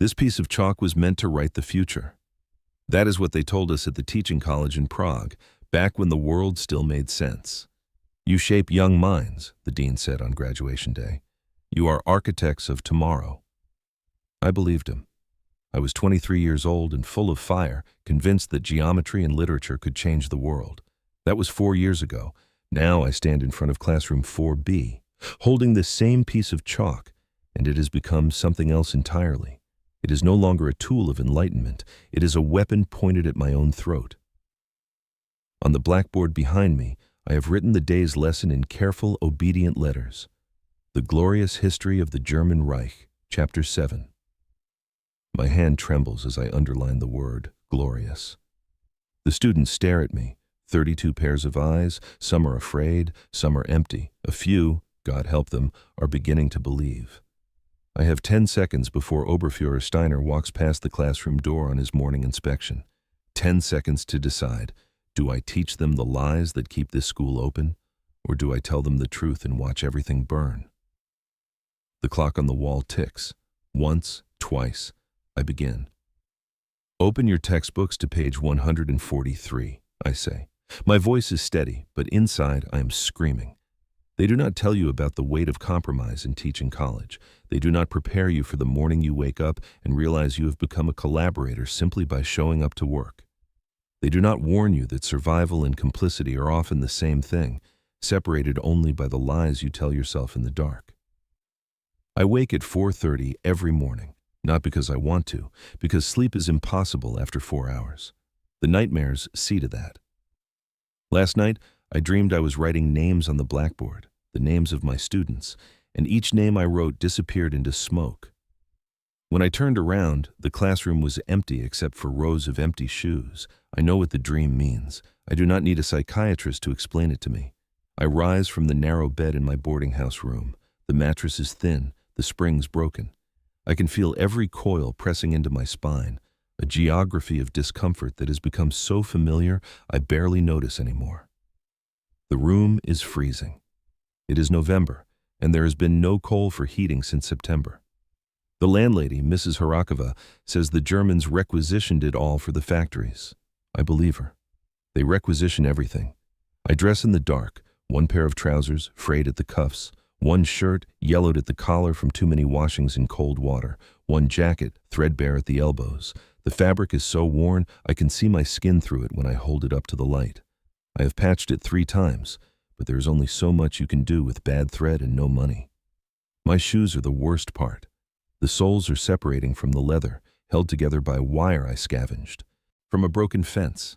This piece of chalk was meant to write the future. That is what they told us at the teaching college in Prague, back when the world still made sense. You shape young minds, the dean said on graduation day. You are architects of tomorrow. I believed him. I was 23 years old and full of fire, convinced that geometry and literature could change the world. That was 4 years ago. Now I stand in front of classroom 4B, holding this same piece of chalk, and it has become something else entirely. It is no longer a tool of enlightenment. It is a weapon pointed at my own throat. On the blackboard behind me, I have written the day's lesson in careful, obedient letters. The Glorious History of the German Reich, Chapter 7. My hand trembles as I underline the word, glorious. The students stare at me, 32 pairs of eyes. Some are afraid, some are empty. A few, God help them, are beginning to believe. I have 10 seconds before Oberfuhrer Steiner walks past the classroom door on his morning inspection. 10 seconds to decide, do I teach them the lies that keep this school open, or do I tell them the truth and watch everything burn? The clock on the wall ticks. Once, twice, I begin. Open your textbooks to page 143, I say. My voice is steady, but inside I am screaming. They do not tell you about the weight of compromise in teaching college. They do not prepare you for the morning you wake up and realize you have become a collaborator simply by showing up to work. They do not warn you that survival and complicity are often the same thing, separated only by the lies you tell yourself in the dark. I wake at 4:30 every morning, not because I want to, because sleep is impossible after 4 hours. The nightmares see to that. Last night, I dreamed I was writing names on the blackboard, the names of my students, and each name I wrote disappeared into smoke. When I turned around, the classroom was empty except for rows of empty shoes. I know what the dream means. I do not need a psychiatrist to explain it to me. I rise from the narrow bed in my boarding house room. The mattress is thin, the springs broken. I can feel every coil pressing into my spine, a geography of discomfort that has become so familiar I barely notice anymore. The room is freezing. It is November, and there has been no coal for heating since September. The landlady, Mrs. Harakova, says the Germans requisitioned it all for the factories. I believe her. They requisition everything. I dress in the dark, one pair of trousers, frayed at the cuffs, one shirt, yellowed at the collar from too many washings in cold water, one jacket, threadbare at the elbows. The fabric is so worn, I can see my skin through it when I hold it up to the light. I have patched it 3 times, but there is only so much you can do with bad thread and no money. My shoes are the worst part. The soles are separating from the leather, held together by wire I scavenged from a broken fence.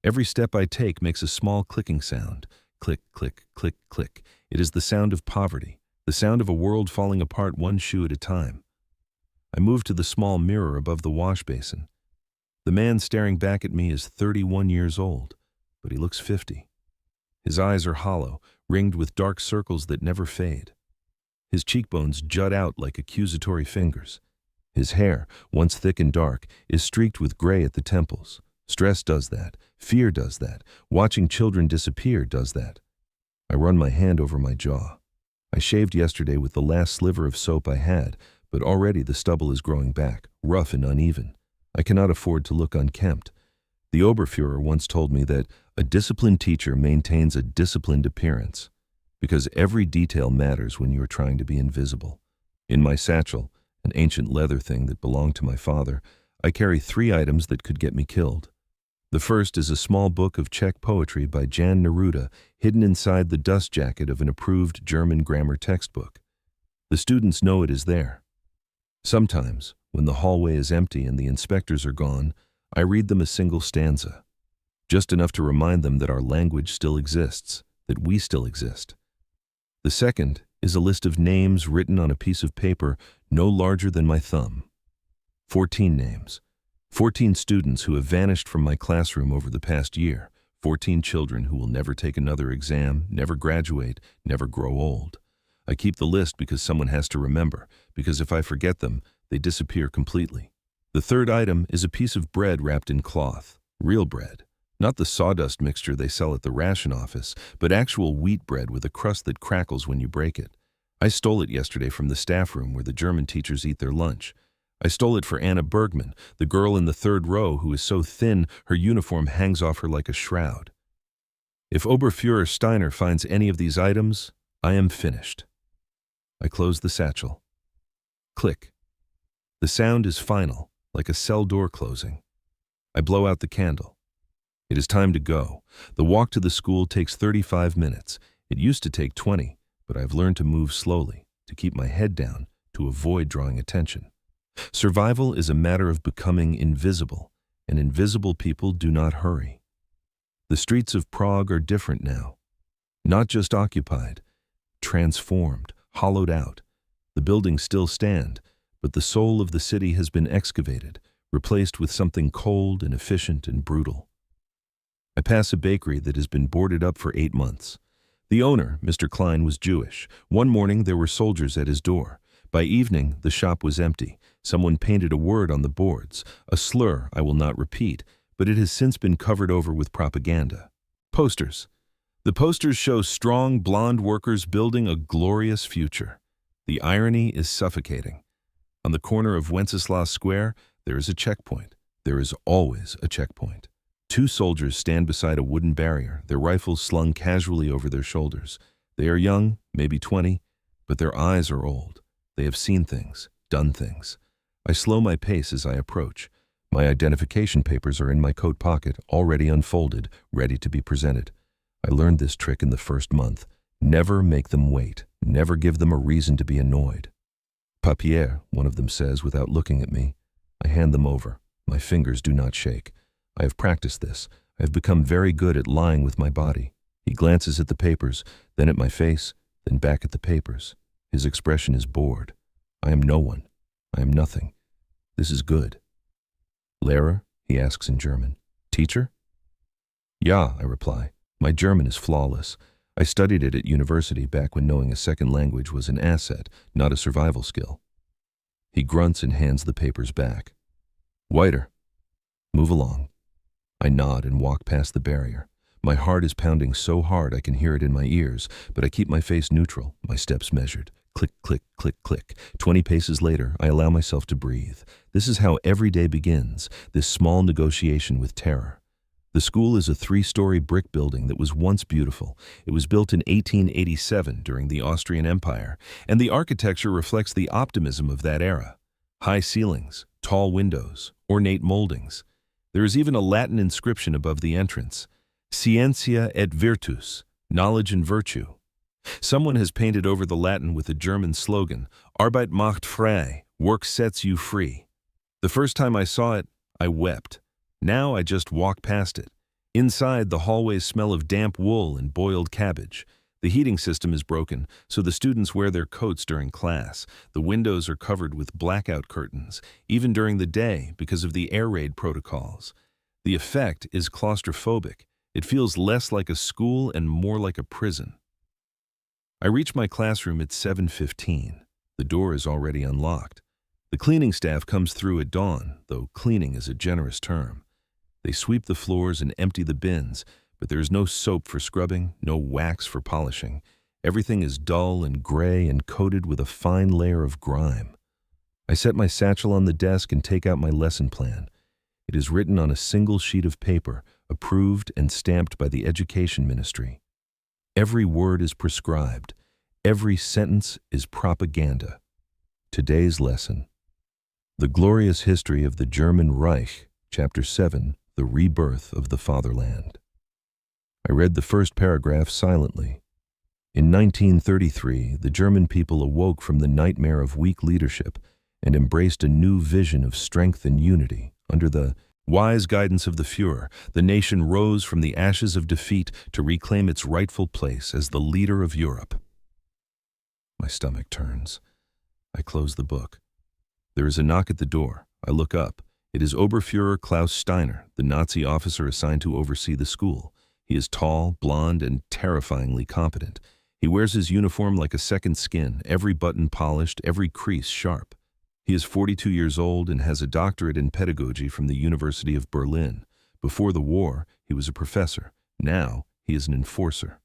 Every step I take makes a small clicking sound. Click, click, click, click. It is the sound of poverty, the sound of a world falling apart one shoe at a time. I move to the small mirror above the wash basin. The man staring back at me is 31 years old, but he looks 50. His eyes are hollow, ringed with dark circles that never fade. His cheekbones jut out like accusatory fingers. His hair, once thick and dark, is streaked with gray at the temples. Stress does that. Fear does that. Watching children disappear does that. I run my hand over my jaw. I shaved yesterday with the last sliver of soap I had, but already the stubble is growing back, rough and uneven. I cannot afford to look unkempt. The Oberfuhrer once told me that a disciplined teacher maintains a disciplined appearance, because every detail matters when you are trying to be invisible. In my satchel, an ancient leather thing that belonged to my father, I carry 3 items that could get me killed. The first is a small book of Czech poetry by Jan Neruda, hidden inside the dust jacket of an approved German grammar textbook. The students know it is there. Sometimes, when the hallway is empty and the inspectors are gone, I read them a single stanza, just enough to remind them that our language still exists, that we still exist. The second is a list of names written on a piece of paper no larger than my thumb. 14 names. 14 students who have vanished from my classroom over the past year. 14 children who will never take another exam, never graduate, never grow old. I keep the list because someone has to remember, because if I forget them, they disappear completely. The third item is a piece of bread wrapped in cloth, real bread. Not the sawdust mixture they sell at the ration office, but actual wheat bread with a crust that crackles when you break it. I stole it yesterday from the staff room where the German teachers eat their lunch. I stole it for Anna Bergman, the girl in the third row who is so thin her uniform hangs off her like a shroud. If Oberfuhrer Steiner finds any of these items, I am finished. I close the satchel. Click. The sound is final, like a cell door closing. I blow out the candle. It is time to go. The walk to the school takes 35 minutes. It used to take 20, but I've learned to move slowly, to keep my head down, to avoid drawing attention. Survival is a matter of becoming invisible, and invisible people do not hurry. The streets of Prague are different now. Not just occupied, transformed, hollowed out. The buildings still stand, but the soul of the city has been excavated, replaced with something cold and efficient and brutal. I pass a bakery that has been boarded up for 8 months. The owner, Mr. Klein, was Jewish. One morning there were soldiers at his door. By evening, the shop was empty. Someone painted a word on the boards, a slur I will not repeat, but it has since been covered over with propaganda. Posters. The posters show strong, blonde workers building a glorious future. The irony is suffocating. On the corner of Wenceslas Square, there is a checkpoint. There is always a checkpoint. 2 soldiers stand beside a wooden barrier, their rifles slung casually over their shoulders. They are young, maybe 20, but their eyes are old. They have seen things, done things. I slow my pace as I approach. My identification papers are in my coat pocket, already unfolded, ready to be presented. I learned this trick in the first month. Never make them wait. Never give them a reason to be annoyed. Papier, one of them says without looking at me. I hand them over. My fingers do not shake. I have practiced this. I have become very good at lying with my body. He glances at the papers, then at my face, then back at the papers. His expression is bored. I am no one. I am nothing. This is good. Lehrer? He asks in German. Teacher? Ja, I reply. My German is flawless. I studied it at university back when knowing a second language was an asset, not a survival skill. He grunts and hands the papers back. Weiter. Move along. I nod and walk past the barrier. My heart is pounding so hard I can hear it in my ears, but I keep my face neutral, my steps measured. Click, click, click, click. 20 paces later, I allow myself to breathe. This is how every day begins, this small negotiation with terror. The school is a 3-story brick building that was once beautiful. It was built in 1887 during the Austrian Empire, and the architecture reflects the optimism of that era. High ceilings, tall windows, ornate moldings. There is even a Latin inscription above the entrance. Scientia et virtus, knowledge and virtue. Someone has painted over the Latin with a German slogan, Arbeit macht frei, work sets you free. The first time I saw it, I wept. Now I just walk past it. Inside, the hallways smell of damp wool and boiled cabbage. The heating system is broken, so the students wear their coats during class. The windows are covered with blackout curtains, even during the day because of the air raid protocols. The effect is claustrophobic. It feels less like a school and more like a prison. I reach my classroom at 7:15. The door is already unlocked. The cleaning staff comes through at dawn, though cleaning is a generous term. They sweep the floors and empty the bins, but there is no soap for scrubbing, no wax for polishing. Everything is dull and gray and coated with a fine layer of grime. I set my satchel on the desk and take out my lesson plan. It is written on a single sheet of paper, approved and stamped by the Education Ministry. Every word is prescribed. Every sentence is propaganda. Today's lesson. The Glorious History of the German Reich, Chapter 7, The Rebirth of the Fatherland. I read the first paragraph silently. In 1933, the German people awoke from the nightmare of weak leadership and embraced a new vision of strength and unity. Under the wise guidance of the Führer, the nation rose from the ashes of defeat to reclaim its rightful place as the leader of Europe. My stomach turns. I close the book. There is a knock at the door. I look up. It is Oberfuhrer Klaus Steiner, the Nazi officer assigned to oversee the school. He is tall, blond, and terrifyingly competent. He wears his uniform like a second skin, every button polished, every crease sharp. He is 42 years old and has a doctorate in pedagogy from the University of Berlin. Before the war, he was a professor. Now, he is an enforcer.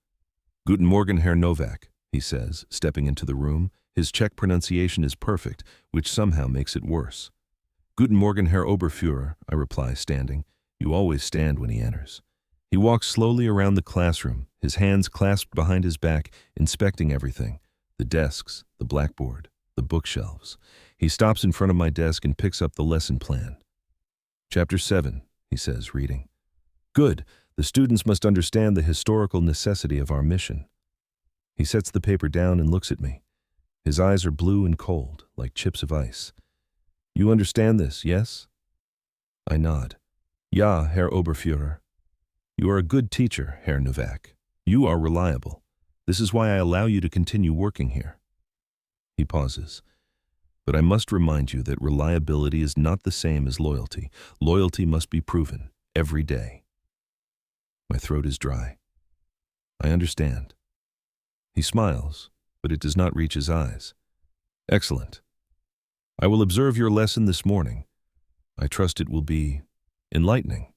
Guten Morgen, Herr Novak, he says, stepping into the room. His Czech pronunciation is perfect, which somehow makes it worse. Guten Morgen, Herr Oberfuhrer, I reply, standing. You always stand when he enters. He walks slowly around the classroom, his hands clasped behind his back, inspecting everything. The desks, the blackboard, the bookshelves. He stops in front of my desk and picks up the lesson plan. Chapter 7, he says, reading. Good. The students must understand the historical necessity of our mission. He sets the paper down and looks at me. His eyes are blue and cold, like chips of ice. You understand this, yes? I nod. Ja, Herr Oberfuhrer. You are a good teacher, Herr Novak. You are reliable. This is why I allow you to continue working here. He pauses. But I must remind you that reliability is not the same as loyalty. Loyalty must be proven, every day. My throat is dry. I understand. He smiles, but it does not reach his eyes. Excellent. I will observe your lesson this morning. I trust it will be enlightening.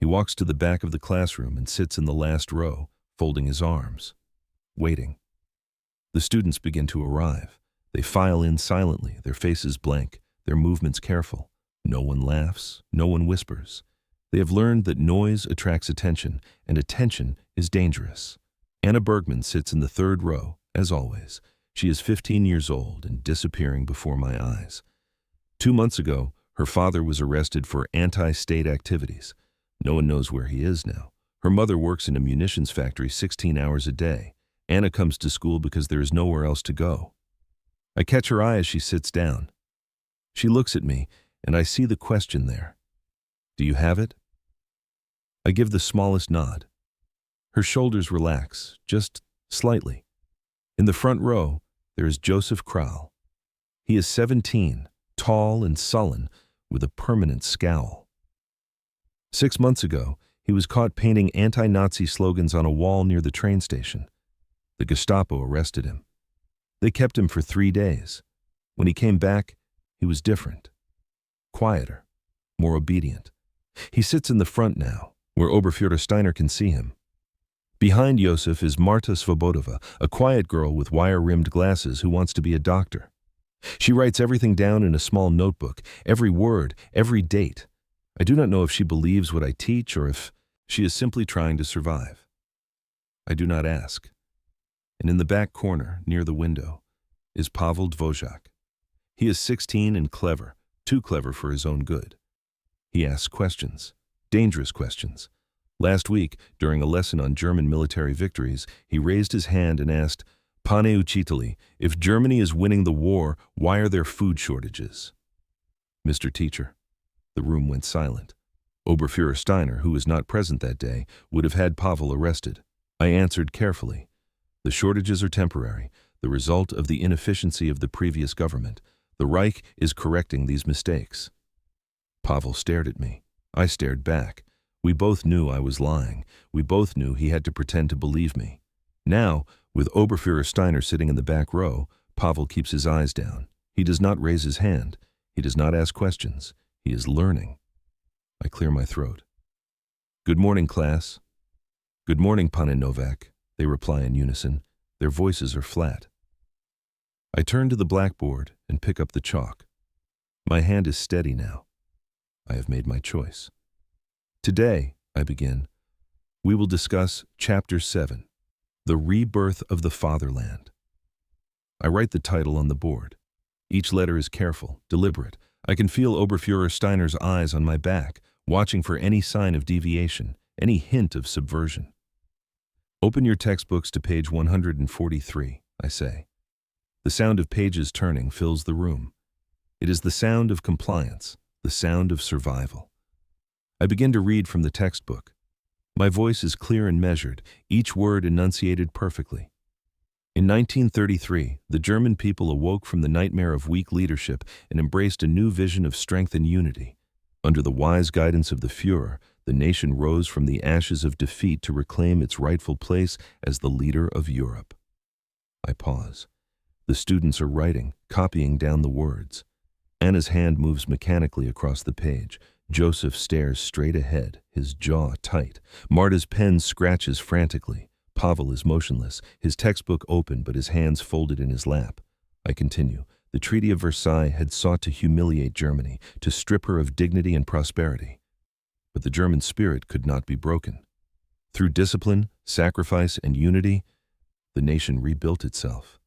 He walks to the back of the classroom and sits in the last row, folding his arms, waiting. The students begin to arrive. They file in silently, their faces blank, their movements careful. No one laughs, no one whispers. They have learned that noise attracts attention, and attention is dangerous. Anna Bergman sits in the third row, as always. She is 15 years old and disappearing before my eyes. 2 months ago, her father was arrested for anti-state activities. No one knows where he is now. Her mother works in a munitions factory 16 hours a day. Anna comes to school because there is nowhere else to go. I catch her eye as she sits down. She looks at me, and I see the question there. Do you have it? I give the smallest nod. Her shoulders relax, just slightly. In the front row, there is Joseph Krall. He is 17, tall and sullen, with a permanent scowl. 6 months ago, he was caught painting anti-Nazi slogans on a wall near the train station. The Gestapo arrested him. They kept him for 3 days. When he came back, he was different. Quieter, more obedient. He sits in the front now, where Oberfuhrer Steiner can see him. Behind Josef is Marta Svobodova, a quiet girl with wire-rimmed glasses who wants to be a doctor. She writes everything down in a small notebook, every word, every date. I do not know if she believes what I teach or if she is simply trying to survive. I do not ask. And in the back corner, near the window, is Pavel Dvořák. He is 16 and clever, too clever for his own good. He asks questions, dangerous questions. Last week, during a lesson on German military victories, he raised his hand and asked, Pane Uchiteli, if Germany is winning the war, why are there food shortages? Mr. Teacher. The room went silent. Oberfuhrer Steiner, who was not present that day, would have had Pavel arrested. I answered carefully. The shortages are temporary, the result of the inefficiency of the previous government. The Reich is correcting these mistakes. Pavel stared at me. I stared back. We both knew I was lying. We both knew he had to pretend to believe me. Now, with Oberfuhrer Steiner sitting in the back row, Pavel keeps his eyes down. He does not raise his hand. He does not ask questions. He is learning. I clear my throat. Good morning, class. Good morning, Pane Novak, they reply in unison. Their voices are flat. I turn to the blackboard and pick up the chalk. My hand is steady now. I have made my choice. Today, I begin, we will discuss Chapter 7, The Rebirth of the Fatherland. I write the title on the board. Each letter is careful, deliberate. I can feel Oberfuhrer Steiner's eyes on my back, watching for any sign of deviation, any hint of subversion. Open your textbooks to page 143, I say. The sound of pages turning fills the room. It is the sound of compliance, the sound of survival. I begin to read from the textbook. My voice is clear and measured, each word enunciated perfectly. In 1933, the German people awoke from the nightmare of weak leadership and embraced a new vision of strength and unity. Under the wise guidance of the Führer, the nation rose from the ashes of defeat to reclaim its rightful place as the leader of Europe. I pause. The students are writing, copying down the words. Anna's hand moves mechanically across the page. Joseph stares straight ahead, his jaw tight. Marta's pen scratches frantically. Pavel is motionless, his textbook open but his hands folded in his lap. I continue. The Treaty of Versailles had sought to humiliate Germany, to strip her of dignity and prosperity. But the German spirit could not be broken. Through discipline, sacrifice, and unity, the nation rebuilt itself.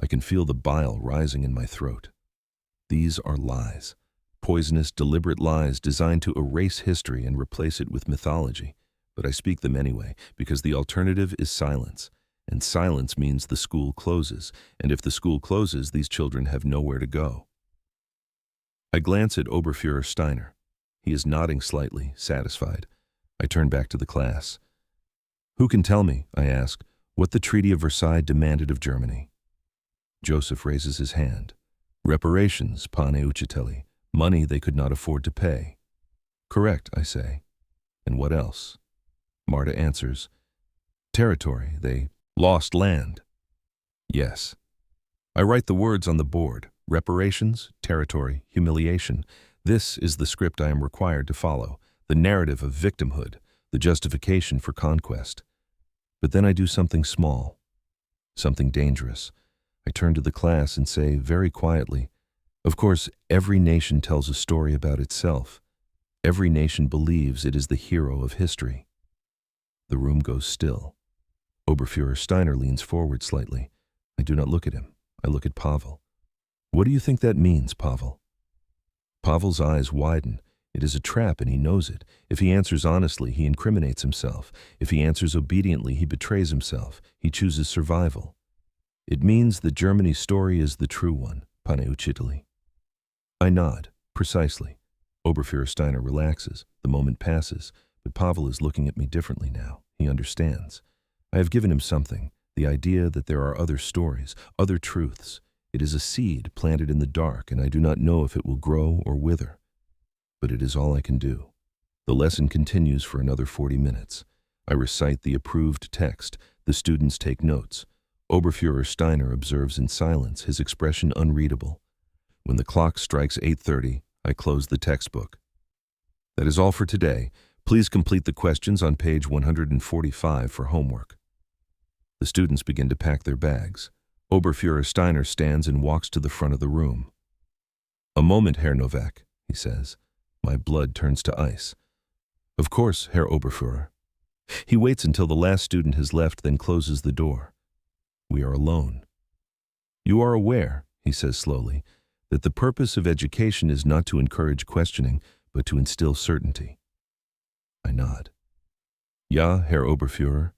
I can feel the bile rising in my throat. These are lies. Poisonous, deliberate lies designed to erase history and replace it with mythology. But I speak them anyway, because the alternative is silence. And silence means the school closes. And if the school closes, these children have nowhere to go. I glance at Oberfuhrer Steiner. He is nodding slightly, satisfied. I turn back to the class. Who can tell me, I ask, what the Treaty of Versailles demanded of Germany? Joseph raises his hand. Reparations, pane uchiteli. Money they could not afford to pay. Correct, I say. And what else? Marta answers. Territory, they lost land. Yes. I write the words on the board. Reparations, territory, humiliation. This is the script I am required to follow, the narrative of victimhood, the justification for conquest. But then I do something small, something dangerous. I turn to the class and say very quietly, of course, every nation tells a story about itself. Every nation believes it is the hero of history. The room goes still. Oberfuhrer Steiner leans forward slightly. I do not look at him. I look at Pavel. What do you think that means, Pavel? Pavel's eyes widen. It is a trap and he knows it. If he answers honestly, he incriminates himself. If he answers obediently, he betrays himself. He chooses survival. It means that Germany's story is the true one, pane uchiteli. I nod. Precisely. Oberfuhrer Steiner relaxes. The moment passes, but Pavel is looking at me differently now. He understands. I have given him something, the idea that there are other stories, other truths. It is a seed planted in the dark, and I do not know if it will grow or wither. But it is all I can do. The lesson continues for another 40 minutes. I recite the approved text. The students take notes. Oberfuhrer Steiner observes in silence, his expression unreadable. When the clock strikes 8:30, I close the textbook. That is all for today. Please complete the questions on page 145 for homework. The students begin to pack their bags. Oberfuhrer Steiner stands and walks to the front of the room. A moment, Herr Novak, he says. My blood turns to ice. Of course, Herr Oberfuhrer. He waits until the last student has left, then closes the door. We are alone. You are aware, he says slowly, that the purpose of education is not to encourage questioning, but to instill certainty. I nod. Ja, Herr Oberfuhrer.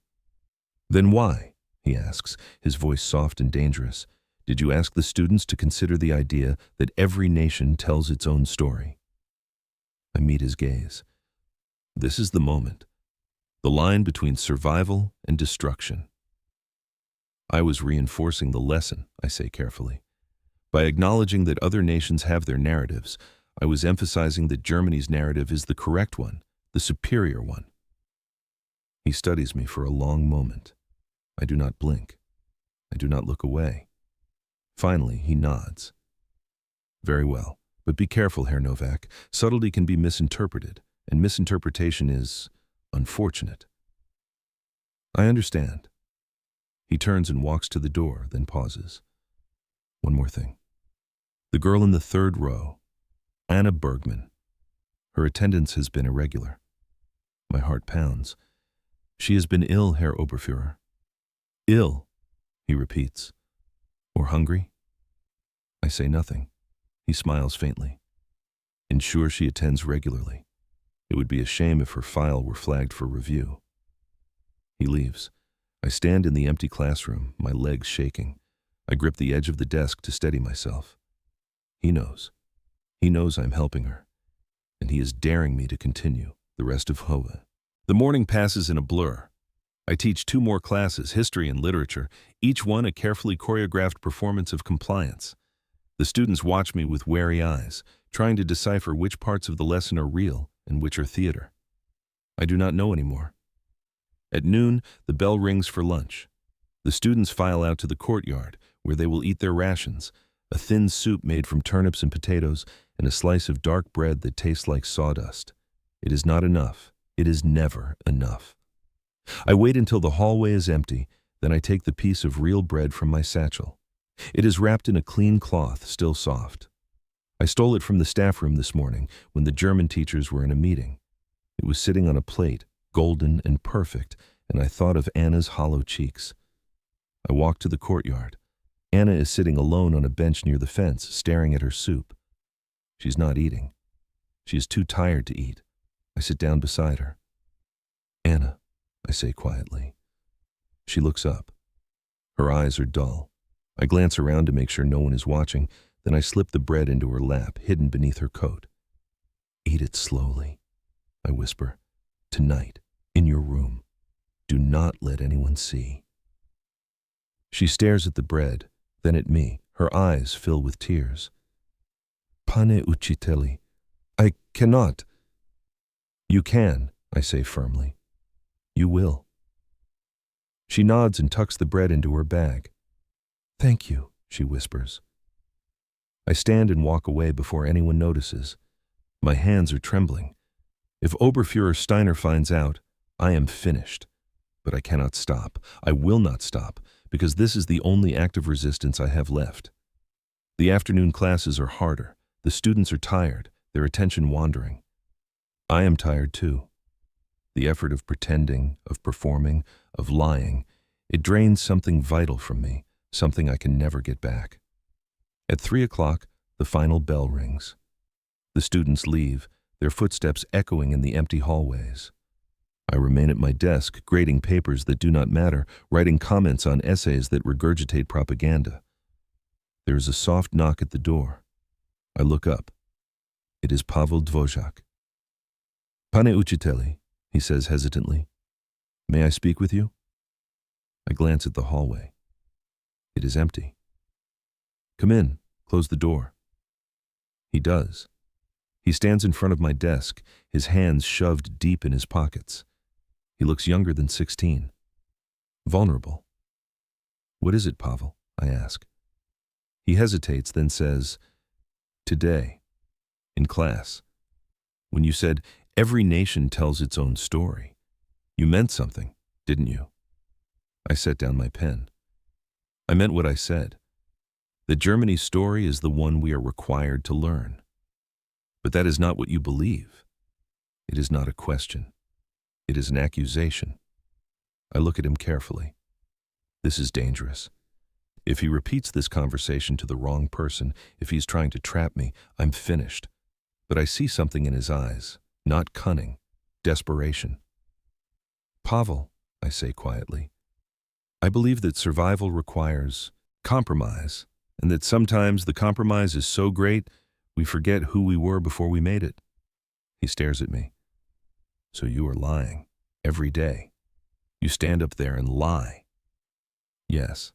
Then why? He asks, his voice soft and dangerous. Did you ask the students to consider the idea that every nation tells its own story? I meet his gaze. This is the moment. The line between survival and destruction. I was reinforcing the lesson, I say carefully. By acknowledging that other nations have their narratives, I was emphasizing that Germany's narrative is the correct one, the superior one. He studies me for a long moment. I do not blink. I do not look away. Finally, he nods. Very well, but be careful, Herr Novak. Subtlety can be misinterpreted, and misinterpretation is unfortunate. I understand. He turns and walks to the door, then pauses. One more thing. The girl in the third row, Anna Bergman. Her attendance has been irregular. My heart pounds. She has been ill, Herr Oberfuhrer. Ill, he repeats. Or hungry? I say nothing. He smiles faintly. Ensure she attends regularly. It would be a shame if her file were flagged for review. He leaves. I stand in the empty classroom, my legs shaking. I grip the edge of the desk to steady myself. He knows. He knows I'm helping her. And he is daring me to continue the rest of Hova. The morning passes in a blur. I teach 2 more classes, history and literature, each one a carefully choreographed performance of compliance. The students watch me with wary eyes, trying to decipher which parts of the lesson are real and which are theater. I do not know anymore. At noon, the bell rings for lunch. The students file out to the courtyard, where they will eat their rations, a thin soup made from turnips and potatoes, and a slice of dark bread that tastes like sawdust. It is not enough. It is never enough. I wait until the hallway is empty, then I take the piece of real bread from my satchel. It is wrapped in a clean cloth, still soft. I stole it from the staff room this morning when the German teachers were in a meeting. It was sitting on a plate, golden and perfect, and I thought of Anna's hollow cheeks. I walked to the courtyard. Anna is sitting alone on a bench near the fence, staring at her soup. She's not eating. She is too tired to eat. I sit down beside her. "Anna," I say quietly. She looks up. Her eyes are dull. I glance around to make sure no one is watching, then I slip the bread into her lap, hidden beneath her coat. "Eat it slowly," I whisper. "Tonight, in your room. Do not let anyone see." She stares at the bread, then at me. Her eyes fill with tears. "Pane uchiteli, I cannot." "You can," I say firmly. "You will." She nods and tucks the bread into her bag. "Thank you," she whispers. I stand and walk away before anyone notices. My hands are trembling. If Oberfuhrer Steiner finds out, I am finished. But I cannot stop. I will not stop, because this is the only act of resistance I have left. The afternoon classes are harder. The students are tired, their attention wandering. I am tired too. The effort of pretending, of performing, of lying, it drains something vital from me, something I can never get back. At 3 o'clock, the final bell rings. The students leave, their footsteps echoing in the empty hallways. I remain at my desk, grading papers that do not matter, writing comments on essays that regurgitate propaganda. There is a soft knock at the door. I look up. It is Pavel Dvořák. "Pane uchiteli," he says hesitantly. "May I speak with you?" I glance at the hallway. It is empty. "Come in, close the door." He does. He stands in front of my desk, his hands shoved deep in his pockets. He looks younger than 16. Vulnerable. "What is it, Pavel?" I ask. He hesitates, then says, "Today, in class, when you said every nation tells its own story, you meant something, didn't you?" I set down my pen. "I meant what I said. That Germany's story is the one we are required to learn. But that is not what you believe. It is not a question. It is an accusation." I look at him carefully. This is dangerous. If he repeats this conversation to the wrong person, if he's trying to trap me, I'm finished. But I see something in his eyes, not cunning, desperation. "Pavel," I say quietly, "I believe that survival requires compromise, and that sometimes the compromise is so great we forget who we were before we made it." He stares at me. "So you are lying, every day. You stand up there and lie." "Yes."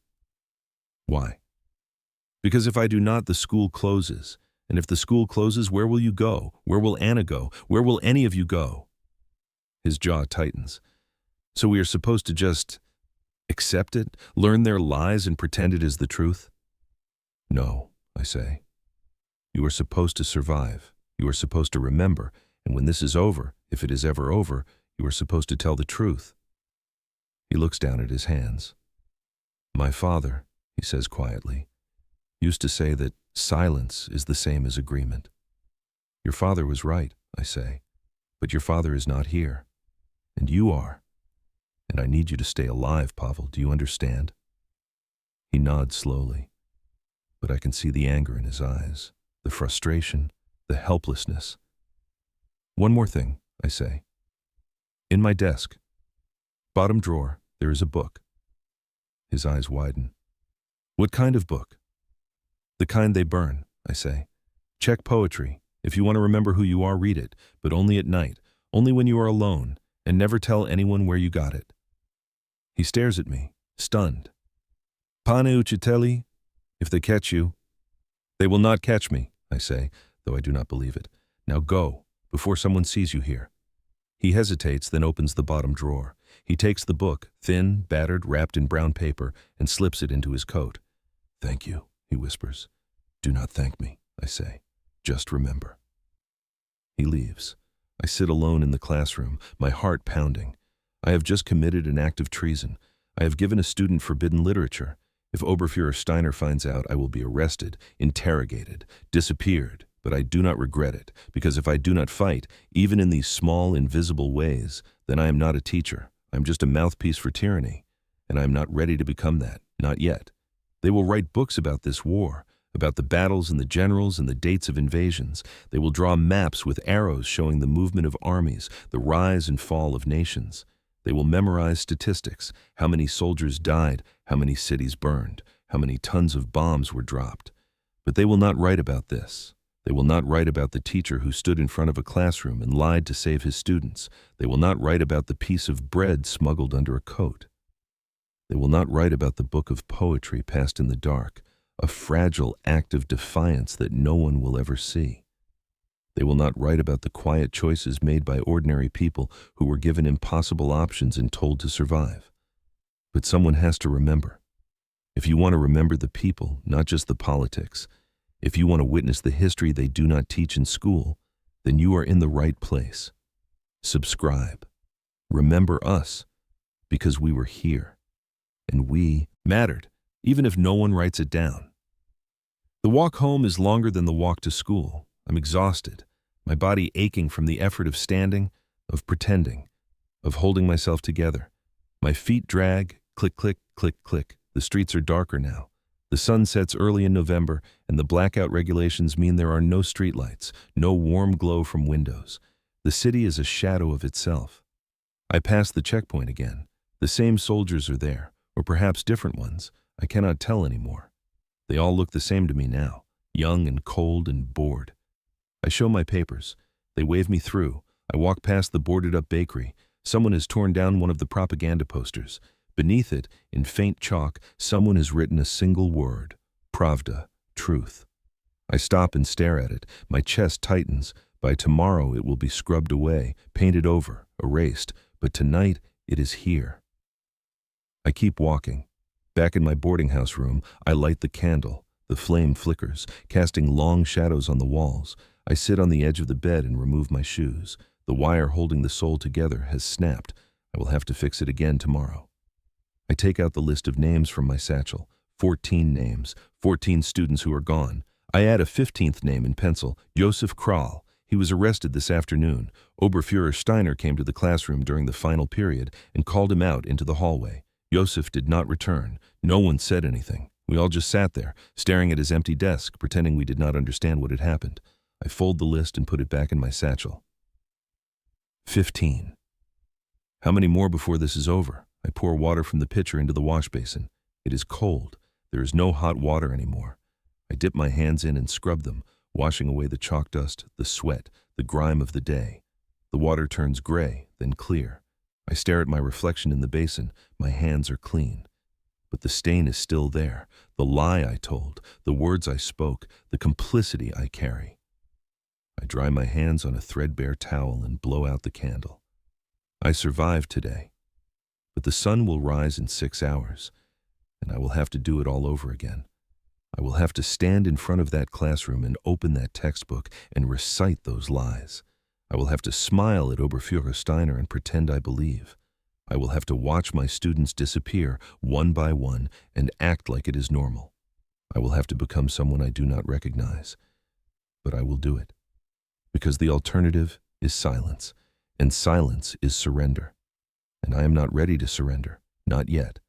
"Why?" "Because if I do not, the school closes. And if the school closes, where will you go? Where will Anna go? Where will any of you go?" His jaw tightens. "So we are supposed to just accept it, learn their lies and pretend it is the truth?" "No," I say. "You are supposed to survive. You are supposed to remember. And when this is over, if it is ever over, you are supposed to tell the truth." He looks down at his hands. "My father," he says quietly, "used to say that silence is the same as agreement." "Your father was right," I say, "but your father is not here. And you are. And I need you to stay alive, Pavel. Do you understand?" He nods slowly, but I can see the anger in his eyes, the frustration, the helplessness. "One more thing," I say. "In my desk, bottom drawer, there is a book." His eyes widen. "What kind of book?" "The kind they burn," I say. "Czech poetry. If you want to remember who you are, read it, but only at night, only when you are alone, and never tell anyone where you got it." He stares at me, stunned. "Pane uchiteli, if they catch you." "They will not catch me," I say, though I do not believe it. "Now go, before someone sees you here." He hesitates, then opens the bottom drawer. He takes the book, thin, battered, wrapped in brown paper, and slips it into his coat. "Thank you," he whispers. "Do not thank me," I say. "Just remember." He leaves. I sit alone in the classroom, my heart pounding. I have just committed an act of treason. I have given a student forbidden literature, If Oberfuhrer Steiner finds out, I will be arrested, interrogated, disappeared, but I do not regret it, because if I do not fight, even in these small, invisible ways, then I am not a teacher. I am just a mouthpiece for tyranny, and I am not ready to become that, not yet. They will write books about this war, about the battles and the generals and the dates of invasions. They will draw maps with arrows showing the movement of armies, the rise and fall of nations. They will memorize statistics, how many soldiers died, how many cities burned, how many tons of bombs were dropped. But they will not write about this. They will not write about the teacher who stood in front of a classroom and lied to save his students. They will not write about the piece of bread smuggled under a coat. They will not write about the book of poetry passed in the dark, a fragile act of defiance that no one will ever see. They will not write about the quiet choices made by ordinary people who were given impossible options and told to survive. But someone has to remember. If you want to remember the people, not just the politics, if you want to witness the history they do not teach in school, then you are in the right place. Subscribe. Remember us, because we were here, and we mattered, even if no one writes it down. The walk home is longer than the walk to school. I'm exhausted, my body aching from the effort of standing, of pretending, of holding myself together. My feet drag, click, click, click, click. The streets are darker now. The sun sets early in November, and the blackout regulations mean there are no streetlights, no warm glow from windows. The city is a shadow of itself. I pass the checkpoint again. The same soldiers are there, or perhaps different ones. I cannot tell anymore. They all look the same to me now, young and cold and bored. I show my papers. They wave me through. I walk past the boarded-up bakery. Someone has torn down one of the propaganda posters. Beneath it, in faint chalk, someone has written a single word: Pravda, truth. I stop and stare at it. My chest tightens. By tomorrow it will be scrubbed away, painted over, erased. But tonight it is here. I keep walking. Back in my boarding house room, I light the candle. The flame flickers, casting long shadows on the walls. I sit on the edge of the bed and remove my shoes. The wire holding the sole together has snapped. I will have to fix it again tomorrow. I take out the list of names from my satchel. 14 names, 14 students who are gone. I add a 15th name in pencil, Josef Kral. He was arrested this afternoon. Oberfuhrer Steiner came to the classroom during the final period and called him out into the hallway. Josef did not return. No one said anything. We all just sat there, staring at his empty desk, pretending we did not understand what had happened. I fold the list and put it back in my satchel. 15. How many more before this is over? I pour water from the pitcher into the wash basin. It is cold. There is no hot water anymore. I dip my hands in and scrub them, washing away the chalk dust, the sweat, the grime of the day. The water turns gray, then clear. I stare at my reflection in the basin. My hands are clean. But the stain is still there. The lie I told, the words I spoke, the complicity I carry. I dry my hands on a threadbare towel and blow out the candle. I survived today. But the sun will rise in 6 hours, and I will have to do it all over again. I will have to stand in front of that classroom and open that textbook and recite those lies. I will have to smile at Oberfuhrer Steiner and pretend I believe. I will have to watch my students disappear one by one and act like it is normal. I will have to become someone I do not recognize. But I will do it. Because the alternative is silence, and silence is surrender. And I am not ready to surrender, not yet.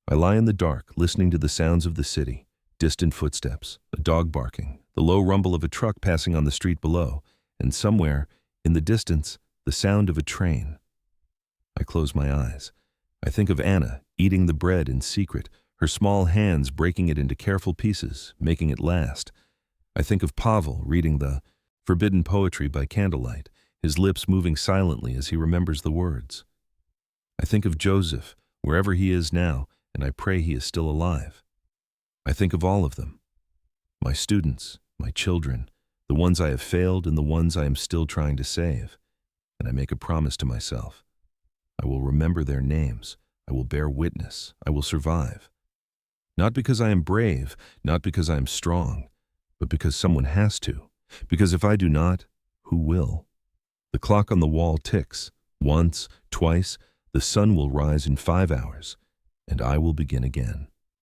I lie in the dark, listening to the sounds of the city, distant footsteps, a dog barking, the low rumble of a truck passing on the street below, and somewhere, in the distance, the sound of a train. I close my eyes. I think of Anna, eating the bread in secret, her small hands breaking it into careful pieces, making it last. I think of Pavel reading the forbidden poetry by candlelight, his lips moving silently as he remembers the words. I think of Joseph, wherever he is now, and I pray he is still alive. I think of all of them. My students, my children, the ones I have failed and the ones I am still trying to save. And I make a promise to myself. I will remember their names. I will bear witness. I will survive. Not because I am brave, not because I am strong, but because someone has to. Because if I do not, who will? The clock on the wall ticks. Once, twice, the sun will rise in 5 hours, and I will begin again.